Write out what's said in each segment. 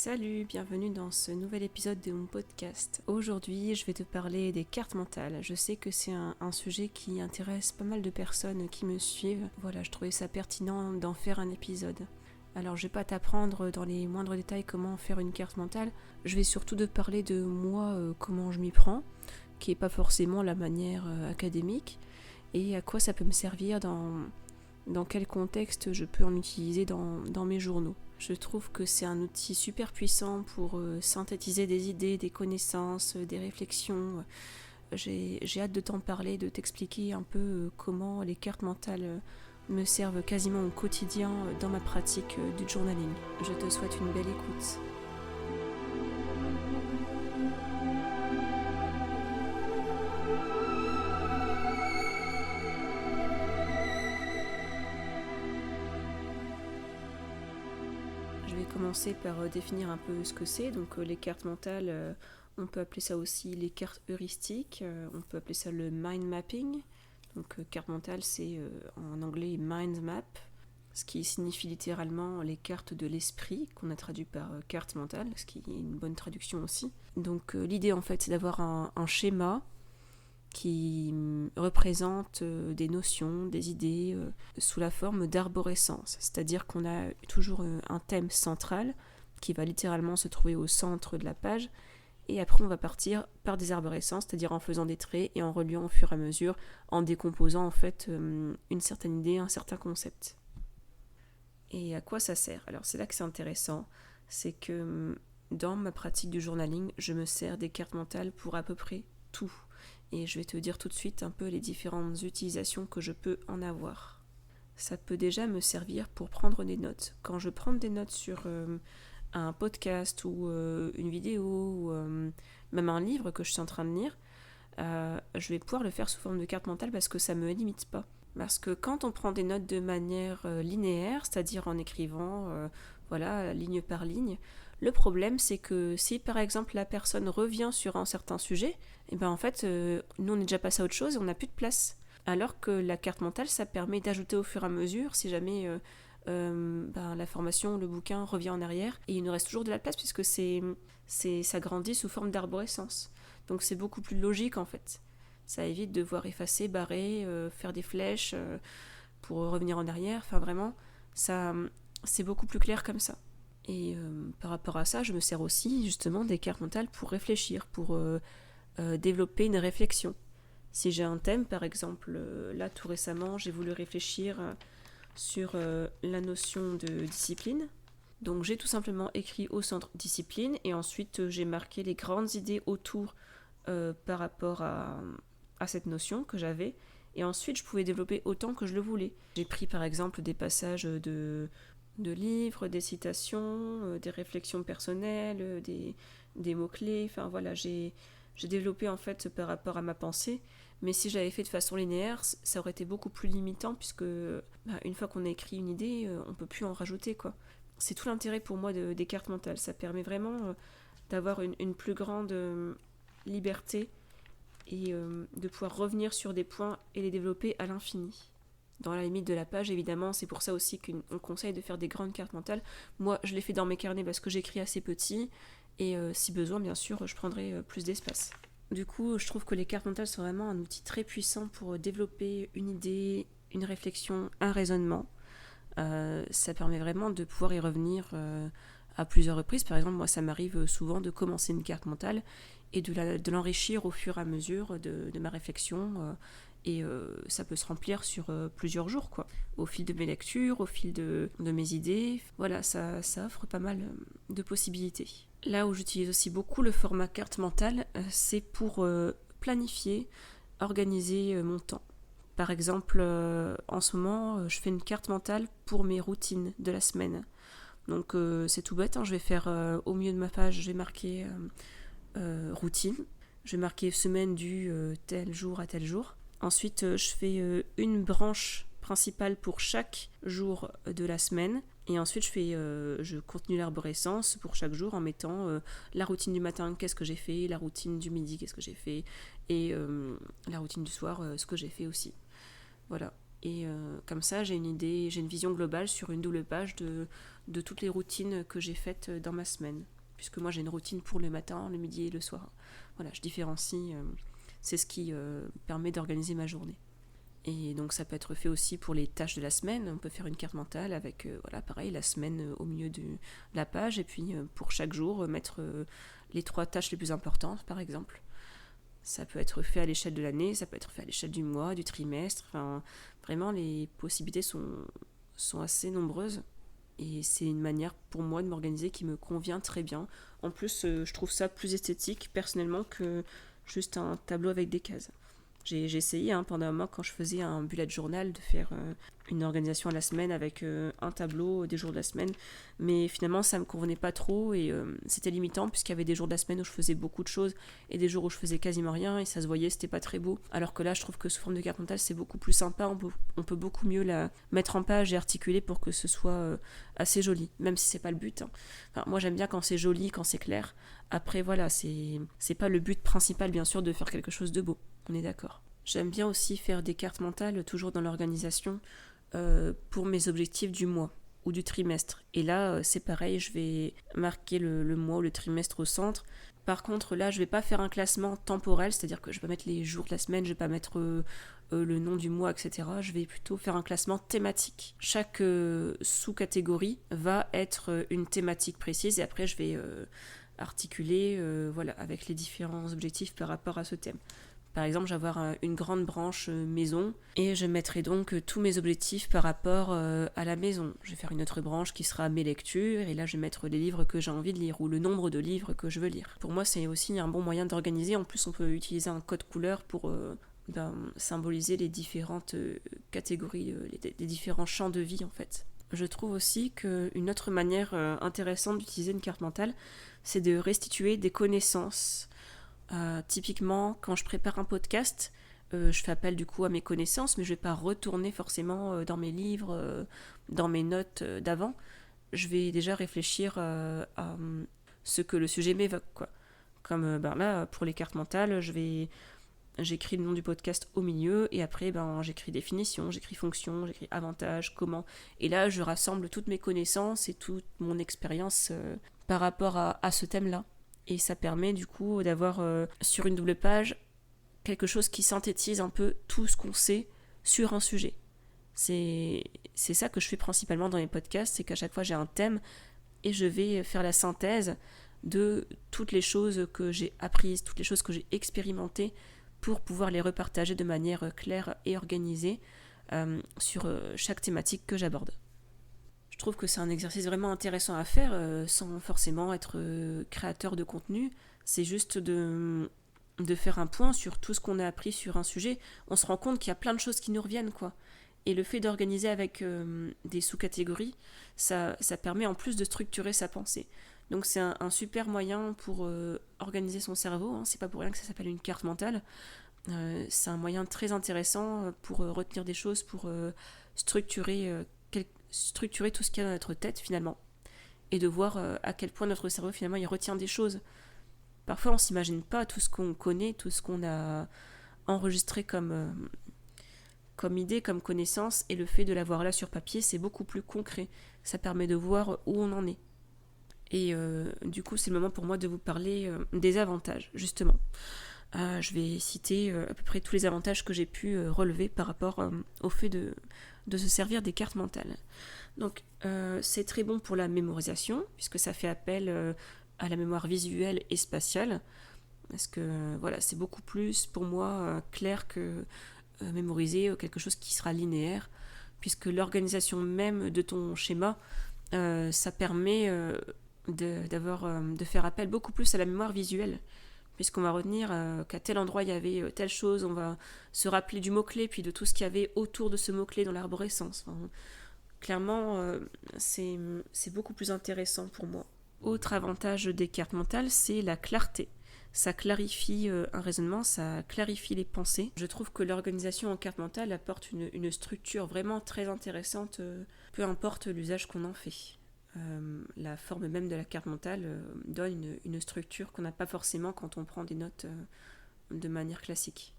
Salut, bienvenue dans ce nouvel épisode de mon podcast. Aujourd'hui, je vais te parler des cartes mentales. Je sais que c'est un sujet qui intéresse pas mal de personnes qui me suivent. Voilà, je trouvais ça pertinent d'en faire un épisode. Alors, je vais pas t'apprendre dans les moindres détails comment faire une carte mentale. Je vais surtout te parler de moi, comment je m'y prends, qui est pas forcément la manière académique, et à quoi ça peut me servir dans quel contexte je peux en utiliser dans mes journaux. Je trouve que c'est un outil super puissant pour synthétiser des idées, des connaissances, des réflexions. J'ai hâte de t'en parler, de t'expliquer un peu comment les cartes mentales me servent quasiment au quotidien dans ma pratique du journaling. Je te souhaite une belle écoute. Je vais commencer par définir un peu ce que c'est. Donc les cartes mentales, on peut appeler ça aussi les cartes heuristiques, on peut appeler ça le mind mapping. Donc carte mentale, c'est en anglais mind map, ce qui signifie littéralement les cartes de l'esprit, qu'on a traduit par carte mentale, ce qui est une bonne traduction aussi. Donc l'idée en fait, c'est d'avoir un schéma qui représente des notions, des idées sous la forme d'arborescence. C'est-à-dire qu'on a toujours un thème central qui va littéralement se trouver au centre de la page, et après on va partir par des arborescences, c'est-à-dire en faisant des traits et en reliant au fur et à mesure, en décomposant en fait une certaine idée, un certain concept. Et à quoi ça sert ? Alors c'est là que c'est intéressant, c'est que dans ma pratique du journaling, je me sers des cartes mentales pour à peu près tout. Et je vais te dire tout de suite un peu les différentes utilisations que je peux en avoir. Ça peut déjà me servir pour prendre des notes. Quand je prends des notes sur un podcast ou une vidéo ou même un livre que je suis en train de lire, je vais pouvoir le faire sous forme de carte mentale parce que ça ne me limite pas. Parce que quand on prend des notes de manière linéaire, c'est-à-dire en écrivant ligne par ligne, le problème c'est que si par exemple la personne revient sur un certain sujet, et ben en fait nous on est déjà passé à autre chose et on n'a plus de place. Alors que la carte mentale, ça permet d'ajouter au fur et à mesure si jamais la formation, le bouquin revient en arrière, et il nous reste toujours de la place puisque ça grandit sous forme d'arborescence. Donc c'est beaucoup plus logique en fait. Ça évite de devoir effacer, barrer, faire des flèches pour revenir en arrière. Enfin vraiment, ça, c'est beaucoup plus clair comme ça. Et par rapport à ça, je me sers aussi justement des cartes mentales pour réfléchir, pour développer une réflexion. Si j'ai un thème, par exemple, là tout récemment, j'ai voulu réfléchir sur la notion de discipline. Donc j'ai tout simplement écrit au centre discipline et ensuite j'ai marqué les grandes idées autour par rapport à cette notion que j'avais, et ensuite je pouvais développer autant que je le voulais. J'ai pris par exemple des passages de livres, des citations, des réflexions personnelles, des mots-clés, enfin voilà, j'ai développé en fait par rapport à ma pensée, mais si j'avais fait de façon linéaire, ça aurait été beaucoup plus limitant puisque une fois qu'on a écrit une idée, on peut plus en rajouter quoi. C'est tout l'intérêt pour moi des cartes mentales, ça permet vraiment d'avoir une plus grande liberté et de pouvoir revenir sur des points et les développer à l'infini. Dans la limite de la page, évidemment, c'est pour ça aussi qu'on conseille de faire des grandes cartes mentales. Moi, je les fais dans mes carnets parce que j'écris assez petit, et si besoin, bien sûr, je prendrai plus d'espace. Du coup, je trouve que les cartes mentales sont vraiment un outil très puissant pour développer une idée, une réflexion, un raisonnement. Ça permet vraiment de pouvoir y revenir à plusieurs reprises. Par exemple, moi, ça m'arrive souvent de commencer une carte mentale et de l'enrichir au fur et à mesure de ma réflexion. Et ça peut se remplir sur plusieurs jours, quoi. Au fil de mes lectures, au fil de mes idées. Voilà, ça offre pas mal de possibilités. Là où j'utilise aussi beaucoup le format carte mentale, c'est pour planifier, organiser mon temps. Par exemple, en ce moment, je fais une carte mentale pour mes routines de la semaine. Donc c'est tout bête, hein, je vais faire au milieu de ma page, je vais marquer routine. Je vais marquer semaine du tel jour à tel jour. Ensuite, je fais une branche principale pour chaque jour de la semaine. Et ensuite, je continue l'arborescence pour chaque jour en mettant la routine du matin, qu'est-ce que j'ai fait, la routine du midi, qu'est-ce que j'ai fait, et la routine du soir, ce que j'ai fait aussi. Voilà. Et comme ça, j'ai une vision globale sur une double page de toutes les routines que j'ai faites dans ma semaine. Puisque moi, j'ai une routine pour le matin, le midi et le soir. Voilà, je différencie. C'est ce qui permet d'organiser ma journée. Et donc ça peut être fait aussi pour les tâches de la semaine. On peut faire une carte mentale avec, pareil, la semaine au milieu de la page. Et puis pour chaque jour, mettre les 3 tâches les plus importantes, par exemple. Ça peut être fait à l'échelle de l'année, ça peut être fait à l'échelle du mois, du trimestre. Enfin, vraiment, les possibilités sont assez nombreuses. Et c'est une manière pour moi de m'organiser qui me convient très bien. En plus, je trouve ça plus esthétique personnellement que juste un tableau avec des cases. J'ai essayé pendant un moment quand je faisais un bullet journal de faire une organisation à la semaine avec un tableau des jours de la semaine, mais finalement ça me convenait pas trop et c'était limitant puisqu'il y avait des jours de la semaine où je faisais beaucoup de choses et des jours où je faisais quasiment rien et ça se voyait, c'était pas très beau. Alors que là je trouve que sous forme de carte mentale c'est beaucoup plus sympa, on peut beaucoup mieux la mettre en page et articuler pour que ce soit assez joli, même si c'est pas le but. Enfin, moi j'aime bien quand c'est joli, quand c'est clair. Après voilà, c'est pas le but principal bien sûr de faire quelque chose de beau. On est d'accord. J'aime bien aussi faire des cartes mentales, toujours dans l'organisation, pour mes objectifs du mois ou du trimestre. Et là, c'est pareil, je vais marquer le mois ou le trimestre au centre. Par contre, là, je vais pas faire un classement temporel, c'est-à-dire que je vais pas mettre les jours de la semaine, je vais pas mettre le nom du mois, etc. Je vais plutôt faire un classement thématique. Chaque sous-catégorie va être une thématique précise et après, je vais articuler avec les différents objectifs par rapport à ce thème. Par exemple, je vais avoir une grande branche maison et je mettrai donc tous mes objectifs par rapport à la maison. Je vais faire une autre branche qui sera mes lectures et là je vais mettre les livres que j'ai envie de lire ou le nombre de livres que je veux lire. Pour moi, c'est aussi un bon moyen d'organiser. En plus, on peut utiliser un code couleur pour symboliser les différentes catégories, les différents champs de vie en fait. Je trouve aussi qu'une autre manière intéressante d'utiliser une carte mentale, c'est de restituer des connaissances. Typiquement, quand je prépare un podcast, je fais appel du coup à mes connaissances, mais je ne vais pas retourner forcément dans mes livres, dans mes notes d'avant. Je vais déjà réfléchir à ce que le sujet m'évoque, quoi. Comme là, pour les cartes mentales, j'écris le nom du podcast au milieu et après j'écris définition, j'écris fonction, j'écris avantage, comment. Et là, je rassemble toutes mes connaissances et toute mon expérience par rapport à ce thème-là. Et ça permet du coup d'avoir sur une double page quelque chose qui synthétise un peu tout ce qu'on sait sur un sujet. C'est ça que je fais principalement dans les podcasts, c'est qu'à chaque fois j'ai un thème et je vais faire la synthèse de toutes les choses que j'ai apprises, toutes les choses que j'ai expérimentées pour pouvoir les repartager de manière claire et organisée sur chaque thématique que j'aborde. Je trouve que c'est un exercice vraiment intéressant à faire sans forcément être créateur de contenu. C'est juste de faire un point sur tout ce qu'on a appris sur un sujet. On se rend compte qu'il y a plein de choses qui nous reviennent, quoi. Et le fait d'organiser avec des sous-catégories, ça permet en plus de structurer sa pensée. Donc c'est un super moyen pour organiser son cerveau. C'est pas pour rien que ça s'appelle une carte mentale. C'est un moyen très intéressant pour retenir des choses, pour structurer tout ce qu'il y a dans notre tête finalement et de voir à quel point notre cerveau finalement il retient des choses. Parfois on s'imagine pas tout ce qu'on connaît, tout ce qu'on a enregistré comme idée, comme connaissance, et le fait de l'avoir là sur papier c'est beaucoup plus concret, ça permet de voir où on en est. Et du coup c'est le moment pour moi de vous parler des avantages justement. Je vais citer à peu près tous les avantages que j'ai pu relever par rapport au fait de se servir des cartes mentales. Donc c'est très bon pour la mémorisation, puisque ça fait appel à la mémoire visuelle et spatiale, parce que c'est beaucoup plus pour moi clair que mémoriser quelque chose qui sera linéaire, puisque l'organisation même de ton schéma, ça permet de faire appel beaucoup plus à la mémoire visuelle, puisqu'on va retenir qu'à tel endroit il y avait telle chose, on va se rappeler du mot-clé, puis de tout ce qu'il y avait autour de ce mot-clé dans l'arborescence. Clairement, c'est beaucoup plus intéressant pour moi. Autre avantage des cartes mentales, c'est la clarté. Ça clarifie un raisonnement, ça clarifie les pensées. Je trouve que l'organisation en carte mentale apporte une structure vraiment très intéressante, peu importe l'usage qu'on en fait. La forme même de la carte mentale donne une structure qu'on n'a pas forcément quand on prend des notes de manière classique.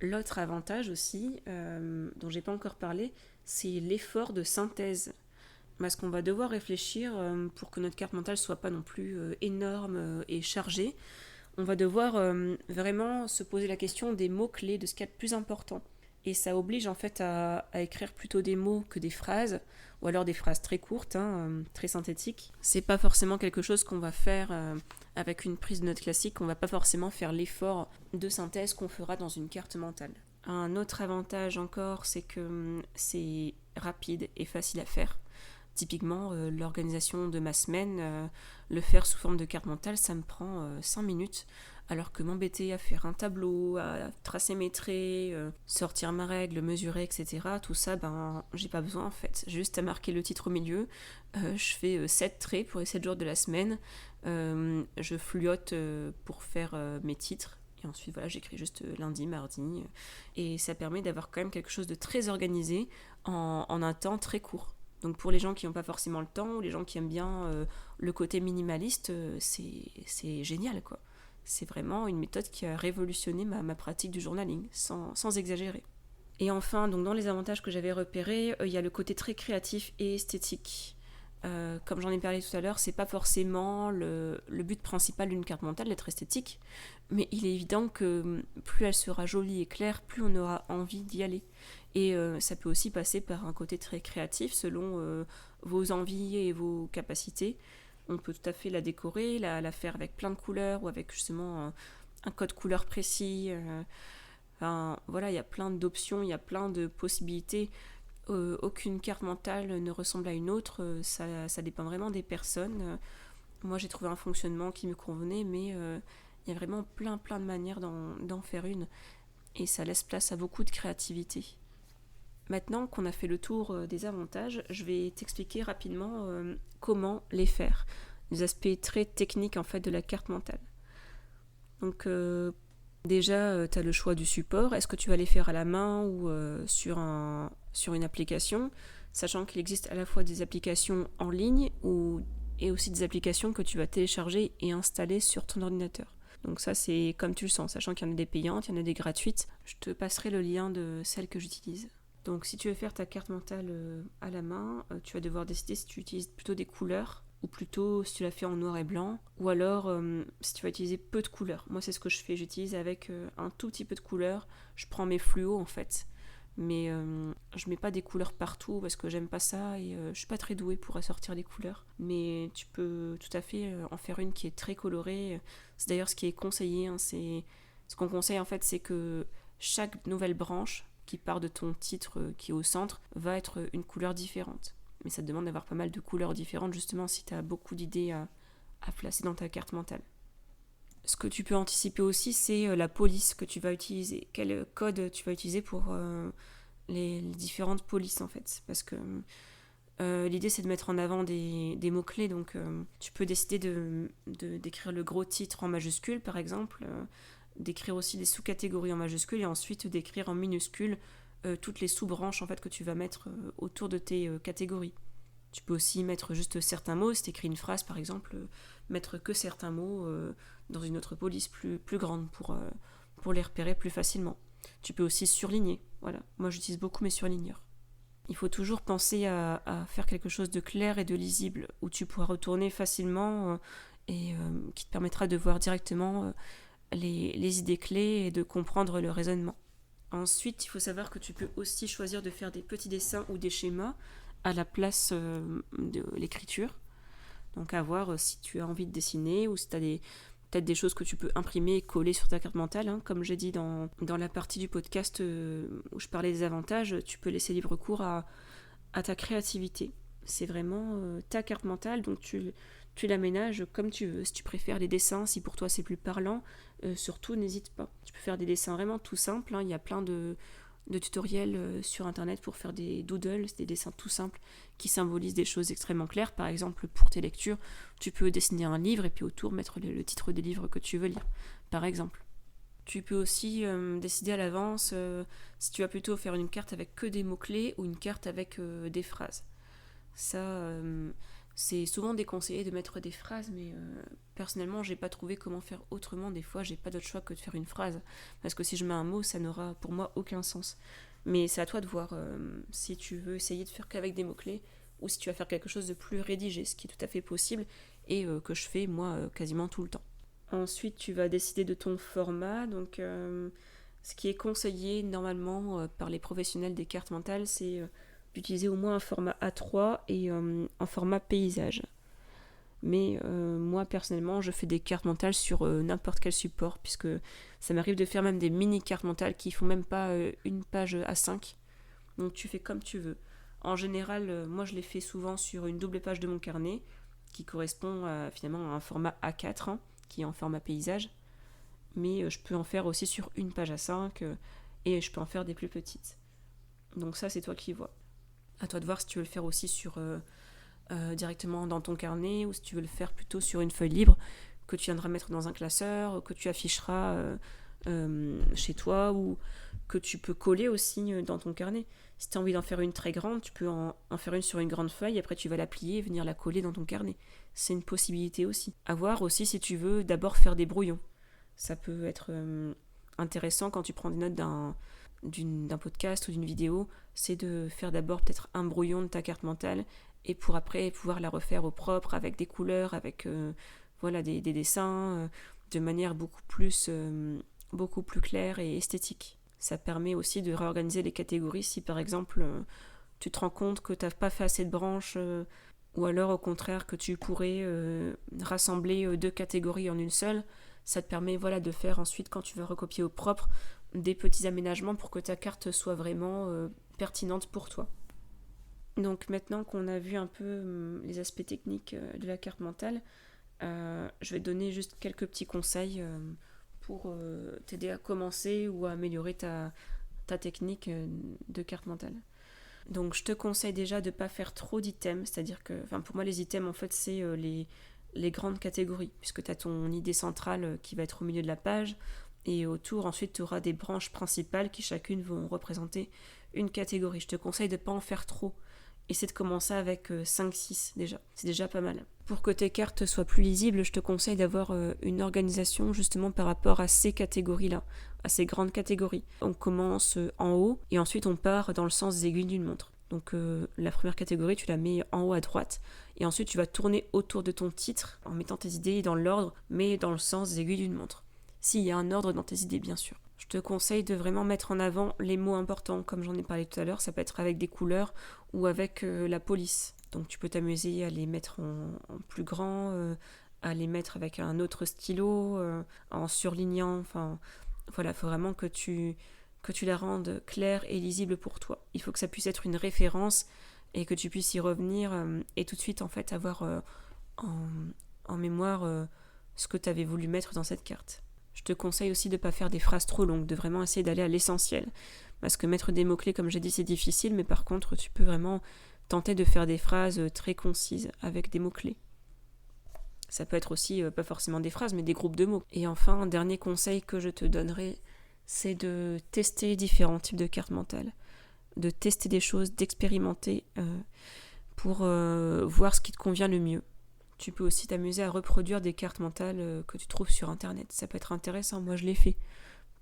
L'autre avantage aussi, dont j'ai pas encore parlé, c'est l'effort de synthèse. Parce qu'on va devoir réfléchir pour que notre carte mentale soit pas non plus énorme et chargée. On va devoir vraiment se poser la question des mots-clés, de ce qu'il y a de plus important. Et ça oblige en fait à écrire plutôt des mots que des phrases, ou alors des phrases très courtes, très synthétiques. C'est pas forcément quelque chose qu'on va faire avec une prise de notes classique, on va pas forcément faire l'effort de synthèse qu'on fera dans une carte mentale. Un autre avantage encore, c'est que c'est rapide et facile à faire. Typiquement, l'organisation de ma semaine, le faire sous forme de carte mentale, ça me prend 5 minutes. Alors que m'embêter à faire un tableau, à tracer mes traits, sortir ma règle, mesurer, etc., tout ça, j'ai pas besoin en fait. J'ai juste à marquer le titre au milieu. Je fais 7 traits pour les 7 jours de la semaine. Je fluote pour faire mes titres. Et ensuite, voilà, j'écris juste lundi, mardi. Et ça permet d'avoir quand même quelque chose de très organisé en un temps très court. Donc pour les gens qui n'ont pas forcément le temps ou les gens qui aiment bien le côté minimaliste, c'est génial quoi. C'est vraiment une méthode qui a révolutionné ma pratique du journaling, sans exagérer. Et enfin, donc dans les avantages que j'avais repérés, il y a le côté très créatif et esthétique. Comme j'en ai parlé tout à l'heure, c'est pas forcément le but principal d'une carte mentale d'être esthétique, mais il est évident que plus elle sera jolie et claire, plus on aura envie d'y aller. Et ça peut aussi passer par un côté très créatif selon vos envies et vos capacités. On peut tout à fait la décorer, la faire avec plein de couleurs ou avec justement un code couleur précis. Enfin, voilà, il y a plein d'options, il y a plein de possibilités. Aucune carte mentale ne ressemble à une autre, ça dépend vraiment des personnes. Moi j'ai trouvé un fonctionnement qui me convenait, mais il y a vraiment plein de manières d'en faire une, et ça laisse place à beaucoup de créativité. Maintenant qu'on a fait le tour des avantages, je vais t'expliquer rapidement comment les faire, les aspects très techniques en fait de la carte mentale. Donc déjà, tu as le choix du support. Est-ce que tu vas les faire à la main ou sur une application, sachant qu'il existe à la fois des applications en ligne et aussi des applications que tu vas télécharger et installer sur ton ordinateur. Donc ça, c'est comme tu le sens, sachant qu'il y en a des payantes, il y en a des gratuites. Je te passerai le lien de celle que j'utilise. Donc si tu veux faire ta carte mentale à la main, tu vas devoir décider si tu utilises plutôt des couleurs ou plutôt si tu la fais en noir et blanc, ou alors si tu vas utiliser peu de couleurs. Moi c'est ce que je fais, j'utilise avec un tout petit peu de couleurs, je prends mes fluos en fait, mais je mets pas des couleurs partout parce que j'aime pas ça et je suis pas très douée pour assortir les couleurs, mais tu peux tout à fait en faire une qui est très colorée. C'est d'ailleurs ce qui est conseillé, ce qu'on conseille en fait, c'est que chaque nouvelle branche qui part de ton titre qui est au centre va être une couleur différente. Mais ça te demande d'avoir pas mal de couleurs différentes justement si tu as beaucoup d'idées à placer dans ta carte mentale. Ce que tu peux anticiper aussi, c'est la police que tu vas utiliser. Quel code tu vas utiliser pour les différentes polices en fait. Parce que l'idée c'est de mettre en avant des mots-clés. Donc tu peux décider d'écrire le gros titre en majuscule par exemple, d'écrire aussi des sous-catégories en majuscule et ensuite d'écrire en minuscule toutes les sous-branches en fait, que tu vas mettre autour de tes catégories. Tu peux aussi mettre juste certains mots, si tu écris une phrase par exemple, mettre que certains mots dans une autre police plus grande pour les repérer plus facilement. Tu peux aussi surligner, voilà. Moi j'utilise beaucoup mes surligneurs. Il faut toujours penser à faire quelque chose de clair et de lisible, où tu pourras retourner facilement et qui te permettra de voir directement les idées clés et de comprendre le raisonnement. Ensuite, il faut savoir que tu peux aussi choisir de faire des petits dessins ou des schémas à la place de l'écriture. Donc à voir si tu as envie de dessiner ou si tu as peut-être des choses que tu peux imprimer et coller sur ta carte mentale. Comme j'ai dit dans la partie du podcast où je parlais des avantages, tu peux laisser libre cours à ta créativité. C'est vraiment ta carte mentale, donc tu l'aménages comme tu veux. Si tu préfères les dessins, si pour toi c'est plus parlant, surtout n'hésite pas. Tu peux faire des dessins vraiment tout simples. Il y a plein de tutoriels sur internet pour faire des doodles, c'est des dessins tout simples qui symbolisent des choses extrêmement claires. Par exemple, pour tes lectures, tu peux dessiner un livre et puis autour mettre le titre des livres que tu veux lire, par exemple. Tu peux aussi décider à l'avance si tu vas plutôt faire une carte avec que des mots-clés ou une carte avec des phrases. Ça, C'est souvent déconseillé de mettre des phrases, mais personnellement, j'ai pas trouvé comment faire autrement. Des fois, j'ai pas d'autre choix que de faire une phrase. Parce que si je mets un mot, ça n'aura pour moi aucun sens. Mais c'est à toi de voir si tu veux essayer de faire qu'avec des mots-clés ou si tu vas faire quelque chose de plus rédigé, ce qui est tout à fait possible et que je fais moi quasiment tout le temps. Ensuite, tu vas décider de ton format. Donc, ce qui est conseillé normalement par les professionnels des cartes mentales, c'est d'utiliser au moins un format A3 et un format paysage. Mais moi, personnellement, je fais des cartes mentales sur n'importe quel support, puisque ça m'arrive de faire même des mini cartes mentales qui font même pas une page A5. Donc tu fais comme tu veux. En général, moi, je les fais souvent sur une double page de mon carnet, qui correspond finalement à un format A4, hein, qui est en format paysage. Mais je peux en faire aussi sur une page A5, et je peux en faire des plus petites. Donc ça, c'est toi qui vois. À toi de voir si tu veux le faire aussi sur directement dans ton carnet ou si tu veux le faire plutôt sur une feuille libre que tu viendras mettre dans un classeur, que tu afficheras chez toi ou que tu peux coller aussi dans ton carnet. Si tu as envie d'en faire une très grande, tu peux en faire une sur une grande feuille, après tu vas la plier et venir la coller dans ton carnet. C'est une possibilité aussi. À voir aussi si tu veux d'abord faire des brouillons. Ça peut être intéressant quand tu prends des notes d'un podcast ou d'une vidéo, c'est de faire d'abord peut-être un brouillon de ta carte mentale et pour après pouvoir la refaire au propre avec des couleurs, avec des dessins, de manière beaucoup plus claire et esthétique. Ça permet aussi de réorganiser les catégories si par exemple tu te rends compte que tu n'as pas fait assez de branches ou alors au contraire que tu pourrais rassembler deux catégories en une seule. Ça te permet de faire ensuite, quand tu veux recopier au propre, des petits aménagements pour que ta carte soit vraiment pertinente pour toi. Donc maintenant qu'on a vu un peu les aspects techniques de la carte mentale, je vais te donner juste quelques petits conseils pour t'aider à commencer ou à améliorer ta technique de carte mentale. Donc je te conseille déjà de ne pas faire trop d'items, c'est-à-dire que, pour moi les items en fait c'est les grandes catégories, puisque tu as ton idée centrale qui va être au milieu de la page, et autour ensuite tu auras des branches principales qui chacune vont représenter une catégorie. Je te conseille de ne pas en faire trop. Essaie de commencer avec 5-6 déjà, c'est déjà pas mal. Pour que tes cartes soient plus lisibles, je te conseille d'avoir une organisation justement par rapport à ces catégories-là, à ces grandes catégories. On commence en haut et ensuite on part dans le sens des aiguilles d'une montre. Donc la première catégorie, tu la mets en haut à droite et ensuite tu vas tourner autour de ton titre en mettant tes idées dans l'ordre, mais dans le sens des aiguilles d'une montre. S'il y a un ordre dans tes idées, bien sûr. Je te conseille de vraiment mettre en avant les mots importants, comme j'en ai parlé tout à l'heure, ça peut être avec des couleurs ou avec la police. Donc tu peux t'amuser à les mettre en plus grand, à les mettre avec un autre stylo, en surlignant, il faut vraiment que tu la rendes claire et lisible pour toi. Il faut que ça puisse être une référence et que tu puisses y revenir et tout de suite en fait avoir en mémoire ce que tu avais voulu mettre dans cette carte. Je te conseille aussi de ne pas faire des phrases trop longues, de vraiment essayer d'aller à l'essentiel. Parce que mettre des mots-clés, comme j'ai dit, c'est difficile, mais par contre, tu peux vraiment tenter de faire des phrases très concises avec des mots-clés. Ça peut être aussi, pas forcément des phrases, mais des groupes de mots. Et enfin, un dernier conseil que je te donnerai, c'est de tester différents types de cartes mentales. De tester des choses, d'expérimenter pour voir ce qui te convient le mieux. Tu peux aussi t'amuser à reproduire des cartes mentales que tu trouves sur internet. Ça peut être intéressant, moi je l'ai fait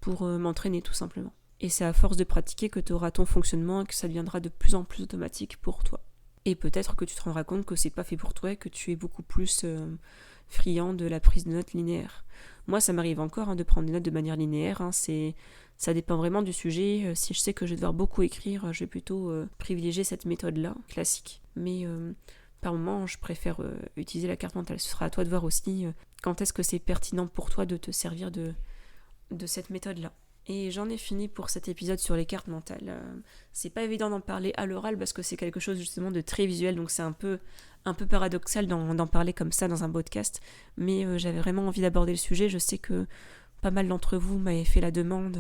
pour m'entraîner tout simplement. Et c'est à force de pratiquer que tu auras ton fonctionnement et que ça deviendra de plus en plus automatique pour toi. Et peut-être que tu te rendras compte que c'est pas fait pour toi et que tu es beaucoup plus friand de la prise de notes linéaire. Moi ça m'arrive encore de prendre des notes de manière linéaire, ça dépend vraiment du sujet. Si je sais que je vais devoir beaucoup écrire, je vais plutôt privilégier cette méthode-là, classique. Mais par moment, je préfère utiliser la carte mentale. Ce sera à toi de voir aussi quand est-ce que c'est pertinent pour toi de te servir de cette méthode-là. Et j'en ai fini pour cet épisode sur les cartes mentales. C'est pas évident d'en parler à l'oral parce que c'est quelque chose justement de très visuel, donc c'est un peu paradoxal d'en parler comme ça dans un podcast. Mais j'avais vraiment envie d'aborder le sujet. Je sais que pas mal d'entre vous m'avaient fait la demande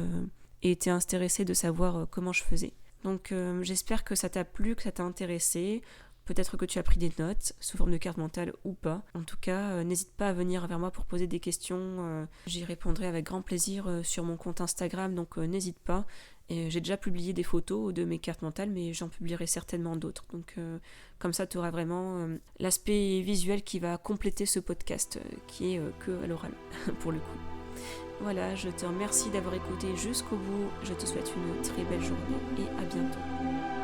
et étaient intéressés de savoir comment je faisais. Donc j'espère que ça t'a plu, que ça t'a intéressé. Peut-être que tu as pris des notes sous forme de carte mentale ou pas. En tout cas, n'hésite pas à venir vers moi pour poser des questions. J'y répondrai avec grand plaisir sur mon compte Instagram, donc n'hésite pas. Et j'ai déjà publié des photos de mes cartes mentales, mais j'en publierai certainement d'autres. Donc comme ça, tu auras vraiment l'aspect visuel qui va compléter ce podcast, qui est que à l'oral, pour le coup. Voilà, je te remercie d'avoir écouté jusqu'au bout. Je te souhaite une très belle journée et à bientôt.